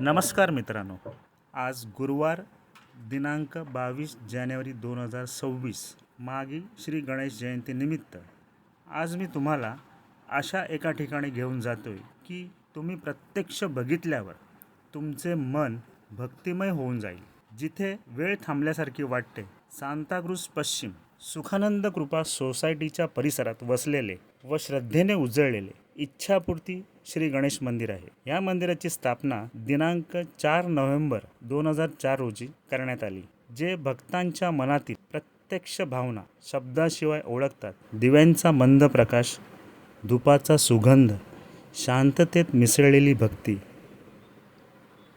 नमस्कार मित्रांनो, आज गुरुवार दिनांक 22 जानेवारी 2026 मागी श्री गणेश जयंतीनिमित्त आज मी तुम्हाला अशा एका ठिकाणी घेऊन जातोय की तुम्ही प्रत्यक्ष बघितल्यावर तुमचे मन भक्तिमय होऊन जाईल, जिथे वेळ थांबल्यासारखी वाटते। सांताक्रूज पश्चिम सुखानंद कृपा सोसायटीच्या परिसरात वसलेले व श्रद्धेने उजळलेले इच्छापूर्ती श्री गणेश मंदिर आहे। या मंदिराची स्थापना दिनांक 4 नोव्हेंबर 2004 रोजी करण्यात आली, जे भक्तांच्या मनातील प्रत्यक्ष भावना शब्दाशिवाय ओळखतात। दिव्यांचा मंद प्रकाश, धुपाचा सुगंध, शांततेत मिसळलेली भक्ती।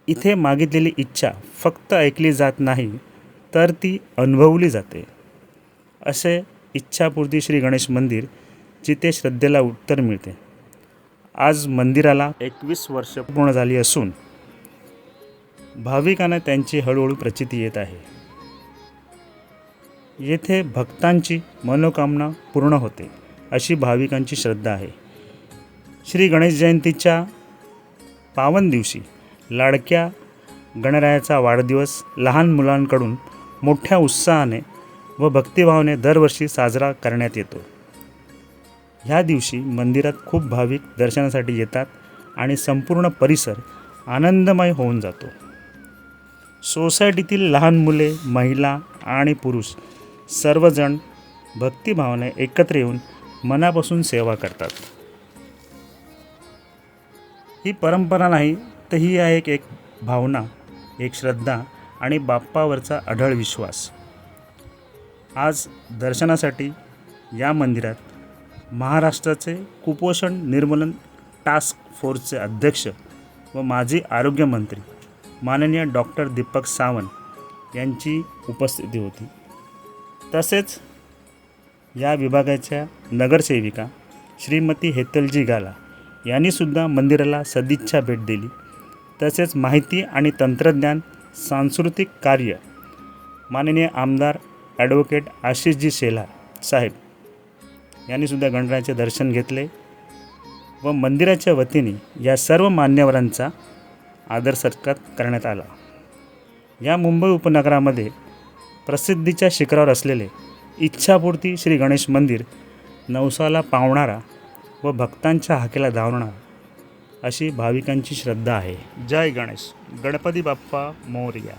इथे मागितलेली इच्छा फक्त ऐकली जात नाही, तर ती अनुभवली जाते। असे इच्छापूर्ती श्री गणेश मंदिर, जिथे श्रद्धेला उत्तर मिळते। आज मंदिराला 21 वर्ष पूर्ण झाली असून भाविकांना त्यांची हळूहळू प्रचिती येत आहे। येथे भक्तांची मनोकामना पूर्ण होते, अशी भाविकांची श्रद्धा आहे। श्री गणेश जयंतीच्या पावन दिवशी लाडक्या गणरायाचा वाढदिवस लहान मुलांकडून मोठ्या उत्साहाने व भक्तिभावाने दरवर्षी साजरा करण्यात येतो। ह्या दिवशी मंदिरात खूप भाविक दर्शनासाठी येतात आणि संपूर्ण परिसर आनंदमय होऊन जातो। सोसायटीतील लहान मुले, महिला आणि पुरुष सर्वजण भक्तिभावाने एकत्र येऊन मनापासून सेवा करतात। ही परंपरा नाही, तर ही आहे एक भावना, एक श्रद्धा आणि बाप्पावरचा अढळ विश्वास। आज दर्शनासाठी या मंदिरात महाराष्ट्राचे कुपोषण निर्मूलन टास्क फोर्सचे अध्यक्ष व माजी आरोग्यमंत्री माननीय डॉक्टर दीपक सावंत यांची उपस्थिती होती। तसेच या विभागाच्या नगरसेविका श्रीमती हेतलजी गाला यांनीसुद्धा मंदिराला सदिच्छा भेट दिली। तसेच माहिती आणि तंत्रज्ञान सांस्कृतिक कार्य माननीय आमदार ॲडव्होकेट आशिषजी शेलार साहेब यांनीसुद्धा गणरायाचे दर्शन घेतले व मंदिराच्या वतीने या सर्व मान्यवरांचा आदर सत्कार करण्यात आला। या मुंबई उपनगरामध्ये प्रसिद्धीच्या शिखरावर असलेले इच्छापूर्ती श्री गणेश मंदिर नवसाला पावणारा व भक्तांच्या हाकेला धावणारा अशी भाविकांची श्रद्धा आहे। जय गणेश, गणपती बाप्पा मोरया।